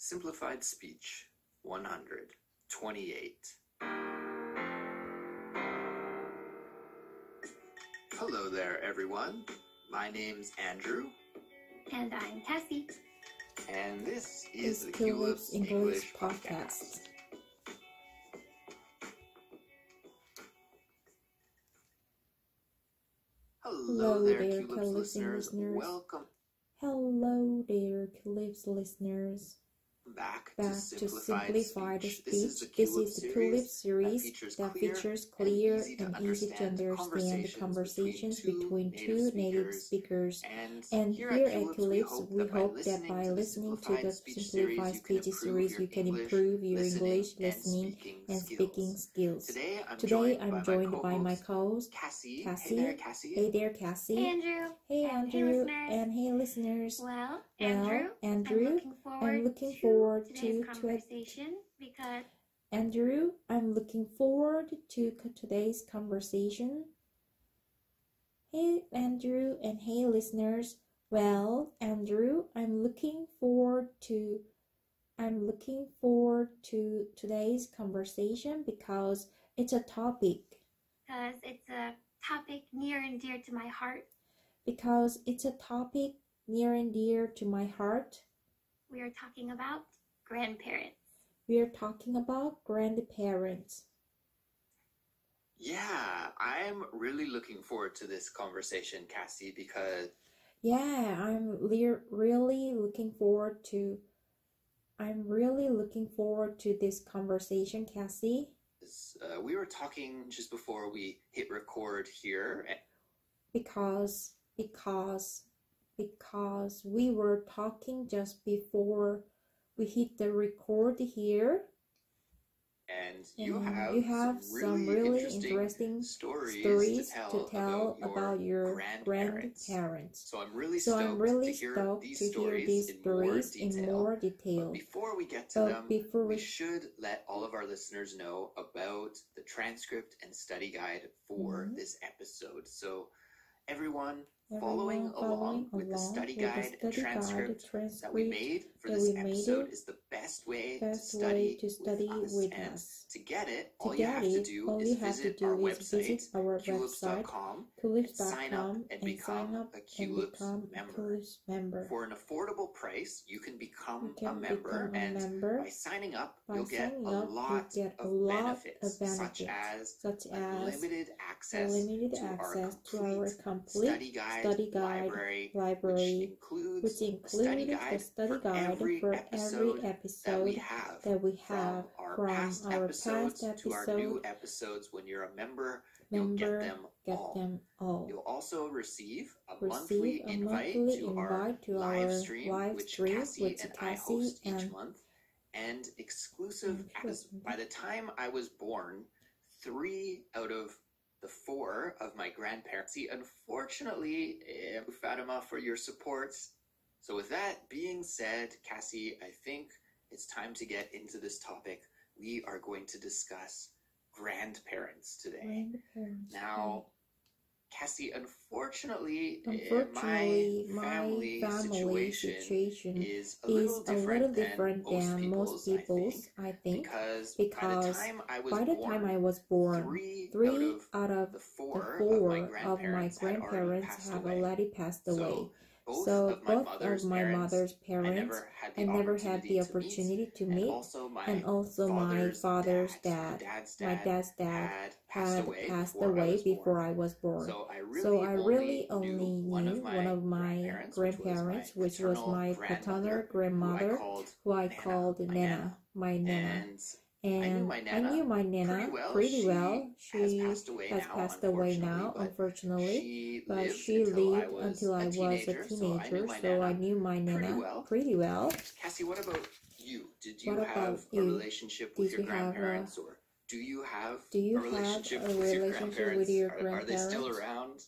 Simplified Speech 128. Hello there, everyone. My name's Andrew. And I'm Cassie. And this is the Culips English Podcast. Hello there, Culips listeners. Welcome. Hello there, Culips listeners. Back to Simplify the Speech. This is the Culips series that features clear and easy to understand conversations between two native speakers. And here at Culips, we hope that by listening to the Simplify Speech series, you can improve your English listening and speaking skills. Today, I'm joined by my co-host, Cassie. Hey there, Cassie. Hey, Andrew. Hey, Andrew. And hey, listeners. Well, Andrew, I'm looking forward to today's conversation because Andrew, I'm looking forward to today's conversation. Hey, Andrew, and hey, listeners. Well, Andrew, I'm looking forward to today's conversation because it's a topic. Because it's a topic near and dear to my heart. Because it's a topic near and dear to my heart. We are talking about grandparents. We are talking about grandparents. Yeah, I'm really looking forward to this conversation, Cassie, because... Yeah, I'm really looking forward to this conversation, Cassie. We were talking just before we hit record here. Because we were talking just before we hit the record here. And you have some really interesting stories to tell about your grandparents. So I'm really stoked to hear these stories in more detail. But before we get to them, we should let all of our listeners know about the transcript and study guide for this episode. So everyone following along with the study guide and transcript that we made for this episode is the best way to study with us. To get it, all you have to do is visit our website, culips.com, and sign up and become a Culips member. For an affordable price, you can become a member, and by signing up, you'll get a lot of benefits, such as unlimited access to our complete study guide library, which includes the study guide for every episode that we have from our past episodes to our new episodes. When you're a member, you'll get them all. You'll also receive a monthly invite to our live stream, which Cassie and I host each month, and exclusive. By the time I was born, 3 out of the 4 of my grandparents. See, unfortunately, Fatima, for your supports. So with that being said, Cassie, I think it's time to get into this topic. We are going to discuss grandparents today. Now, Cassie, unfortunately, my family situation is a little different than most people's, I think, because by the time I was born, 3 out of the 4 of my grandparents have already passed away. So both of my mother's parents I never had the opportunity to meet, and also my father's dad. My dad's dad had passed away before I was born. So I really only knew one of my grandparents, which was my paternal grandmother, who I called Nana, my Nana. And I knew my Nana pretty well. She has passed away now, unfortunately, but she lived until I was a teenager, so I knew my Nana pretty well. Cassie, what about you? Did you have a relationship with your grandparents, or do you have a relationship with your grandparents? Are they still around?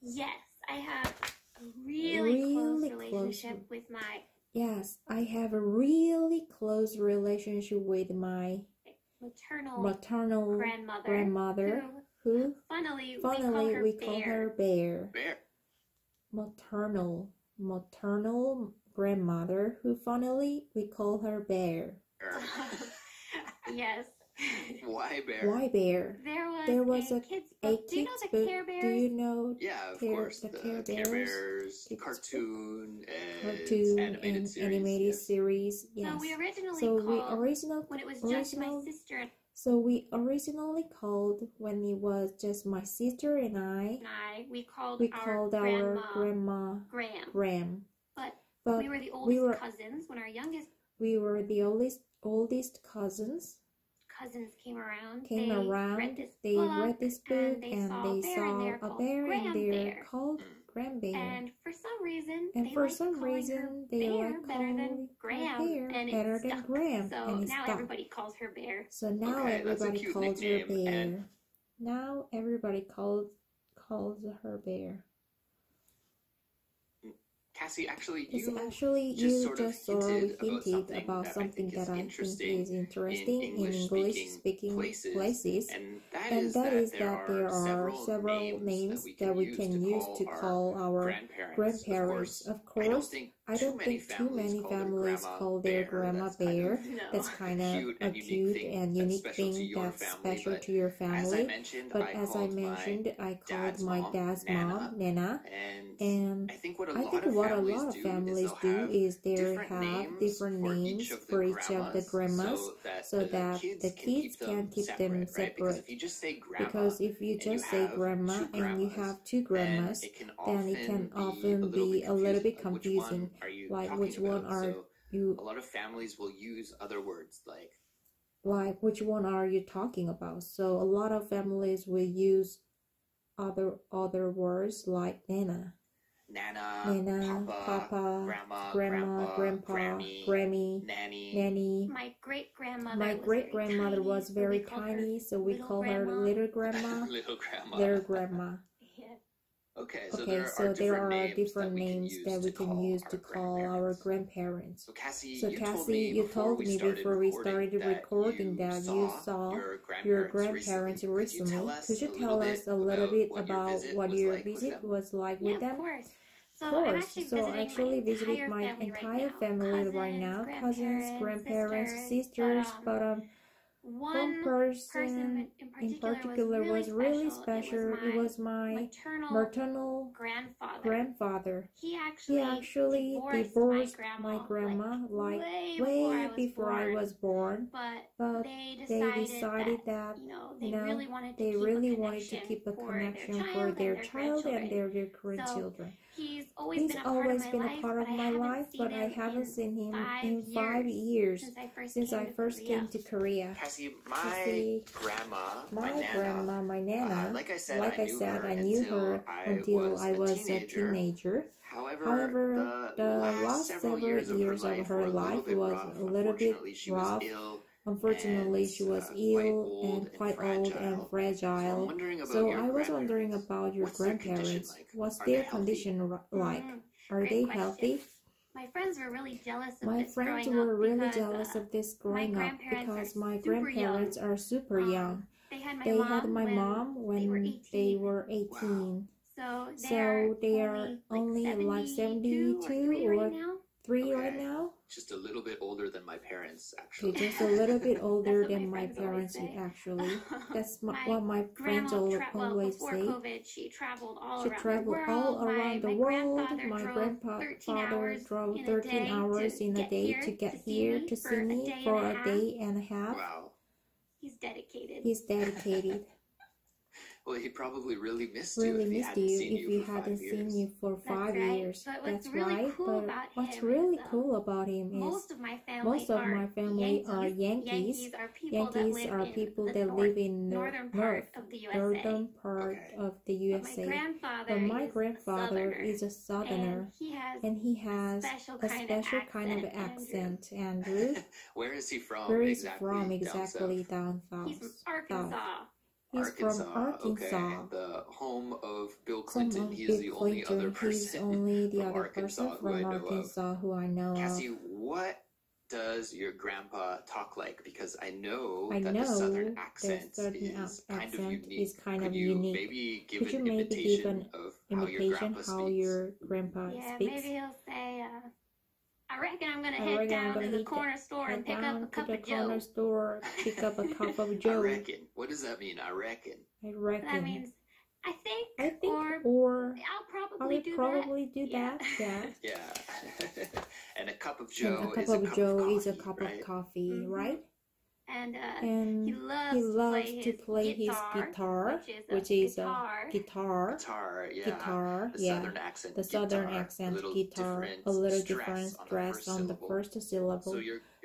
Yes, I have a really close relationship with my... Yes, I have a really close relationship with my maternal grandmother, who funnily we call her Bear. Maternal grandmother, who funnily we call her Bear. Yes. Why Bear? Why Bear? There was a kid's book. Do you know the book. Care Bears? Do you know Yeah, of course. the Care Care Bears, It's cartoon, animated series? Yes. So we originally when it was just my sister So we originally called when it was just my sister and I. we called our grandma Gram. But we were the oldest cousins when our youngest we were the oldest cousins. Cousins came around. They read this book and they saw a bear and they're called Gram Bear. And for some reason, they like better than Gram, and better than Gram. So now everybody calls her Bear. So now everybody calls her Bear. Now everybody calls her Bear. Cassie, actually, you just sort of hinted about something that I think is interesting in English-speaking places, and that is that there are several names that we can use to call our grandparents. Of course, I don't think too many families call their grandma Bear. That's kind of a cute and unique thing that's special to your family. But as I mentioned, I called my dad's mom, Nana, and I think what a lot of families do is they have different names for each of the grandmas so that the kids can keep them separate. Because if you just say grandma and you have two grandmas, then it can often be a little bit confusing. Like which one are you? A lot of families will use other words like which one are you talking about? So a lot of families will use other words like Nana, Papa, Grandma, Grandpa, Grammy, Nanny. My great grandmother was very tiny, so we call her Little Grandma. Little Grandma. Okay, so there are different names that we can use to call our grandparents. So Cassie, you told me before we started recording that you saw your grandparents recently. Could you tell us a little bit about what your visit was like with them? Of course. So I actually visited my entire family right now. Cousins, grandparents, sisters, but one person in particular was really special. It was my maternal grandfather. He actually divorced my grandma like way before I was born. But they decided that they really wanted to keep a connection for their child and their grandchildren. He's always been a part of my life, but I haven't seen him in 5 years since I first came to Korea. Cassie, my grandma, my Nana, like I said, I knew her until I was a teenager. However, the last several years of her life was a little bit rough. Unfortunately, she was ill and quite old and fragile. So I was wondering about your grandparents. What's their condition like? Are they healthy? My friends were really jealous of this growing up because my grandparents are super young. They had my mom when they were 18. So they are only like 72 or 3 right now. Just a little bit older than my parents, actually. Just a little bit older than my parents, actually. That's what my friends always say. She traveled all around the world. My grandfather drove 13 hours in a day to get here to see me for a day and a half. Wow. He's dedicated. Well, he probably really missed you if he hadn't seen you for 5 years. That's right. But what's really cool about him is most of my family are Yankees. Yankees are people that live in the northern part of the USA. But my grandfather is a southerner, and he has a special kind of accent. Andrew, where is he from? Where is he from exactly down south? He's from Arkansas. He's from Arkansas. Okay. The home of Bill Clinton. He's the only other person from Arkansas who I know Cassie, what does your grandpa talk like? Because I know that the southern accent is kind of unique. Could you maybe give an imitation of how your grandpa speaks? Maybe he'll say, I reckon I'm gonna head down to the corner store and pick up a cup of Joe. Pick up a cup of Joe. I reckon. What does that mean? I reckon. That means I think, or I'll probably do that. Yeah. Yeah. And a cup of Joe is a cup of coffee, right? And he loves to play his guitar, which is a guitar. The southern accent guitar, a little different stress on the first syllable.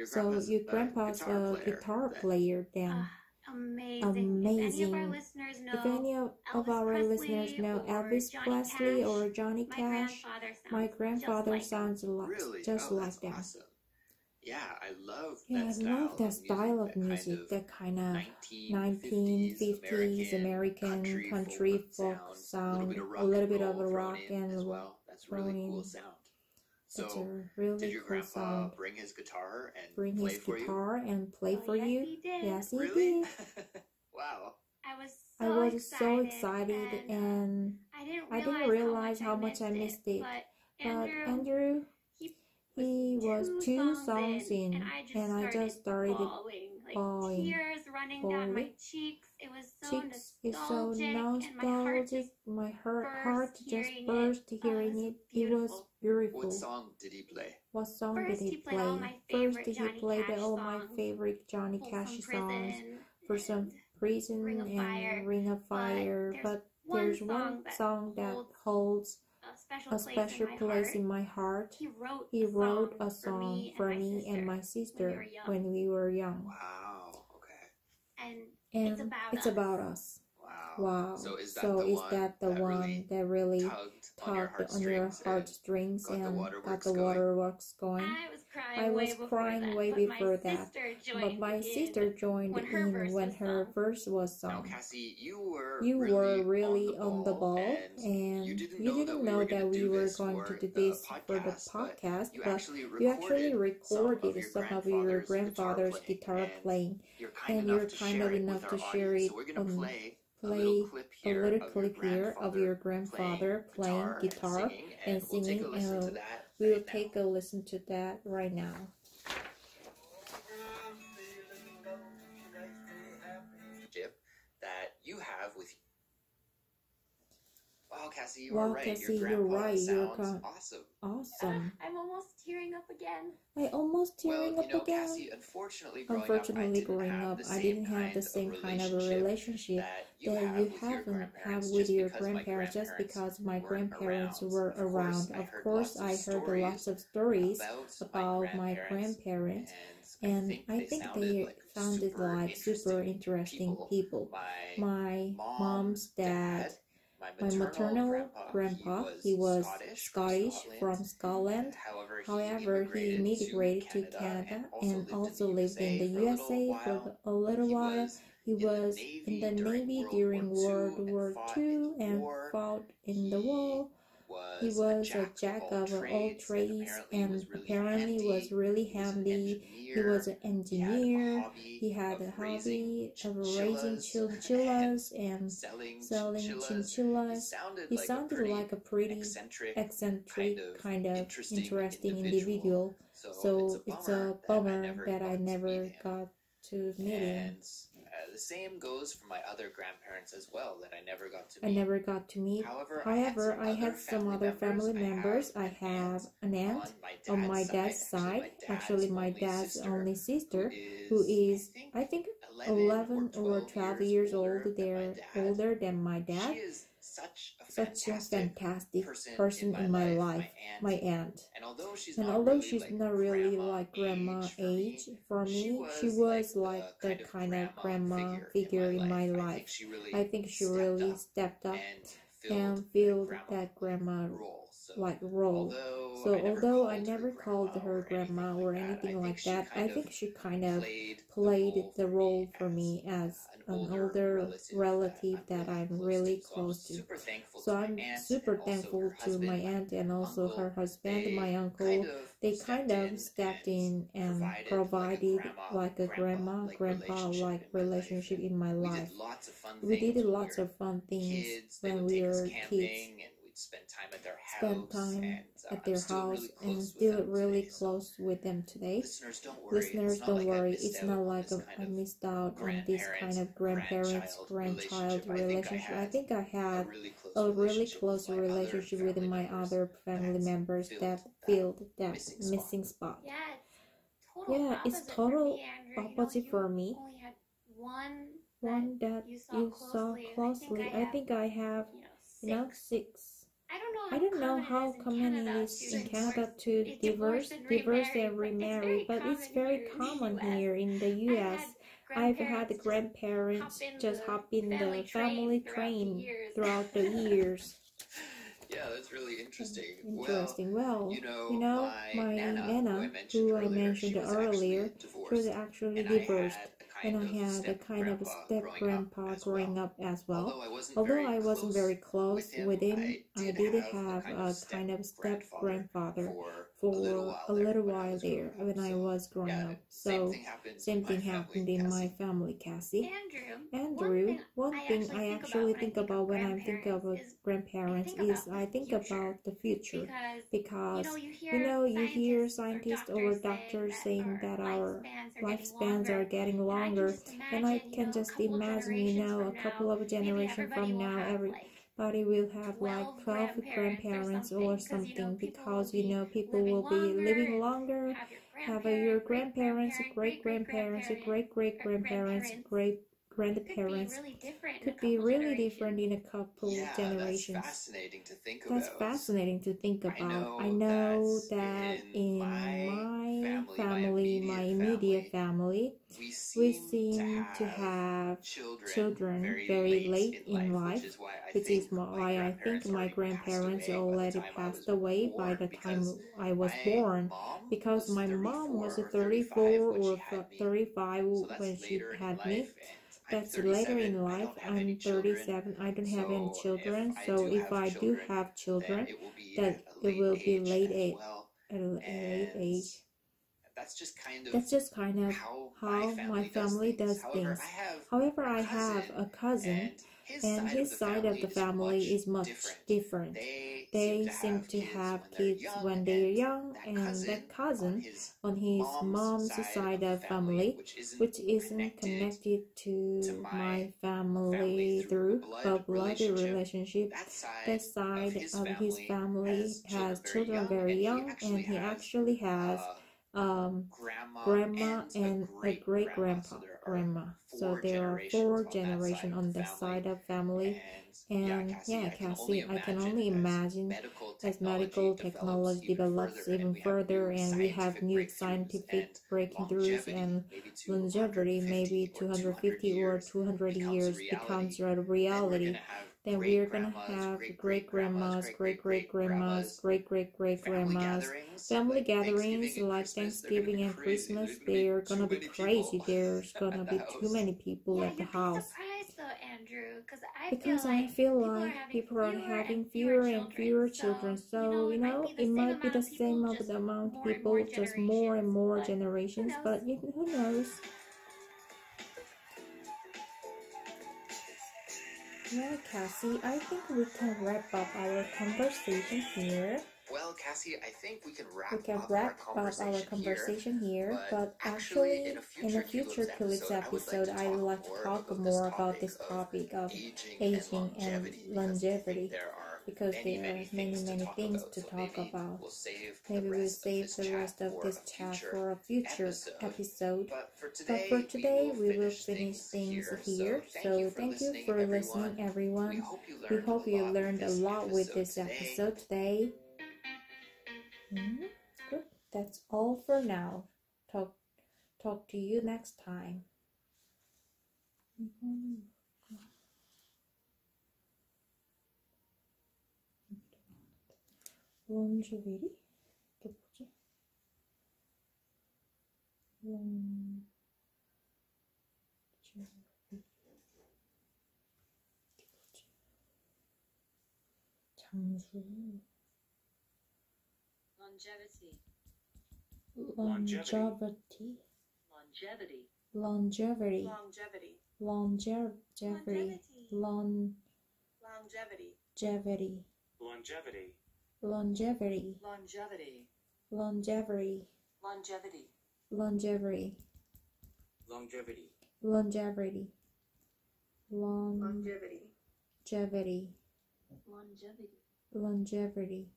So your grandpa's a guitar player then. Amazing. If any of our listeners know Elvis Presley or Johnny Cash, my grandfather sounds just like them. Awesome. Yeah, I love that style of music, that kind of 1950s American country folk sound, a little bit of a rock and well. That's a really cool sound. So, did your grandpa bring his guitar and play for you? He did. Yes, he really? did. Wow. I was so excited and I didn't realize how much I missed it. But Andrew, he was 2 songs in, and I just started bawling. Tears running down my cheeks. It was so nostalgic. My heart just burst hearing it. It was beautiful. What song did he play? First, he played all my favorite Johnny Cash songs. For some Prison and Ring of Fire. But there's one song that holds a special place in my heart. He wrote a song for me and my sister when we were young. Wow, okay. And it's about us. Wow. So is that the one that really tugged on your heartstrings and got the waterworks going? I was crying way before that, but my sister joined in when her verse was sung. Now, Cassie, you were really on the ball, and you didn't know that we were going to do this for the podcast, but you actually recorded some of your grandfather's guitar playing, and you're kind enough to share it on play a little clip here of your grandfather playing guitar and singing, and we will take a listen to that right now. That you have with you. Wow, Cassie, you are right. Your grandpa sounds awesome. I'm almost tearing up again. Cassie, unfortunately growing up, I didn't have the same kind of a relationship that you have with your grandparents just because my grandparents were around. Of course, I heard lots of stories about my grandparents, and I think they sounded like super interesting people. My mom's dad, my maternal grandpa, he was Scottish from Scotland. However, he immigrated to Canada and also lived in the USA for a little while. He was in the Navy during World War II and fought in the war. He was a jack of all trades and apparently was really handy. He was an engineer. He had a hobby of raising chinchillas and selling chinchillas. He sounded like a pretty eccentric, kind of interesting individual. So it's a bummer that I never got to meet him. The same goes for my other grandparents as well that I never got to meet. However, I had some other family members. I have an aunt on my dad's side, actually my dad's only sister, who is, I think, 11 or 12 years old. They're older than my dad. Such a fantastic person in my life, my aunt. And although she's not really like grandma age, for me, she was like the kind of grandma figure in my life. I think she really stepped up and filled that grandma role. So although I never called her grandma or anything like that, I think she kind of played the role for me as an older relative that I'm really close to. So I'm super thankful to my aunt and also her husband, my uncle. They kind of stepped in and provided like a grandpa like relationship in my life. We did lots of fun things when we were kids. spend time at their house and still really close with them today. Listeners, don't worry. It's not like I missed out on this kind of grandchild relationship. I think I had a really close relationship with my other family members that filled that missing spot. Yeah, it's total opposite for me. One that you saw closely. I think I have, 6. I don't know how common it is in Canada to divorce and remarry, but it's very common here in the US. I've had the grandparents just hop in the family train throughout the years. Yeah, that's really interesting. Well, my Nana, who I mentioned earlier, was actually divorced. And I had a kind of step-grandpa growing up as well. Although I wasn't very close with him, I did have a kind of step-grandfather for a little while there when I was growing up. So, same thing happened in my family, Cassie. Andrew, one thing I actually think about when I'm thinking about grandparents is I think about the future. Because, you hear scientists or doctors saying that our lifespans are getting longer. And I can just imagine, a couple of generations from now, everybody will have like 12 grandparents or something, because people will be living longer, have your grandparents, great-grandparents, great-great-grandparents, great-grandparents. Could be really different in a couple generations. That's fascinating to think about. I know that in my family, my immediate family, we seem to have children very late in life, which is why I think my grandparents already passed away by the time I was born, because my mom was 34 or 35 when she had me. That's later in life. I'm 37. I don't have any children, so if I do have children, that it will be late age. That's just kind of how my family does things. However, I have a cousin, and his side of the family is much different. They seem to have kids when they're young, and that cousin on his mom's side of family, which isn't connected to my family through a blood relationship, that side of his family has children very young, and he actually has grandma and a great-grandma. So there are 4 generations on the side of family. And yeah, Cassie, I can only imagine as medical technology develops even further and we have new scientific breakthroughs and longevity, maybe 250 or 200 years becomes a reality, then we're gonna have great-grandmas, great-great-grandmas, great-great-great-grandmas. Family gatherings like Thanksgiving and Christmas, they're gonna be crazy. There's gonna be too many people at the house. Because I feel like people are having fewer and fewer children. So, it might be the same of the amount of people, just more and more generations, but who knows? Yeah, Cassie, I think we can wrap up our conversation here. Well, Cassie, I think we can wrap up our conversation here, but actually, in a future Culips episode, I would like to talk more about this topic of aging and longevity, because there are many things to talk about. Maybe we'll save the rest of this chat for a future episode, but for today, we will finish things here. So thank you for listening, everyone. We hope you learned a lot with this episode today. Good. That's all for now. Talk to you next time. longevity? 이게 뭐지? 장수. Longevity. Longevity. Longevity. Longevity. Longevity. Longevity. Longevity. Longevity. Longevity. longevity, longevity, longevity, longevity, longevity, longevity, longevity, longevity, Longevity. longevity, longevity, longevity,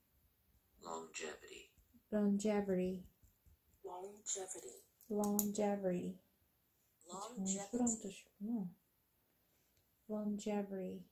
longevity, longevity, longevity, longevity. 장수란 뜻이구나. longevity,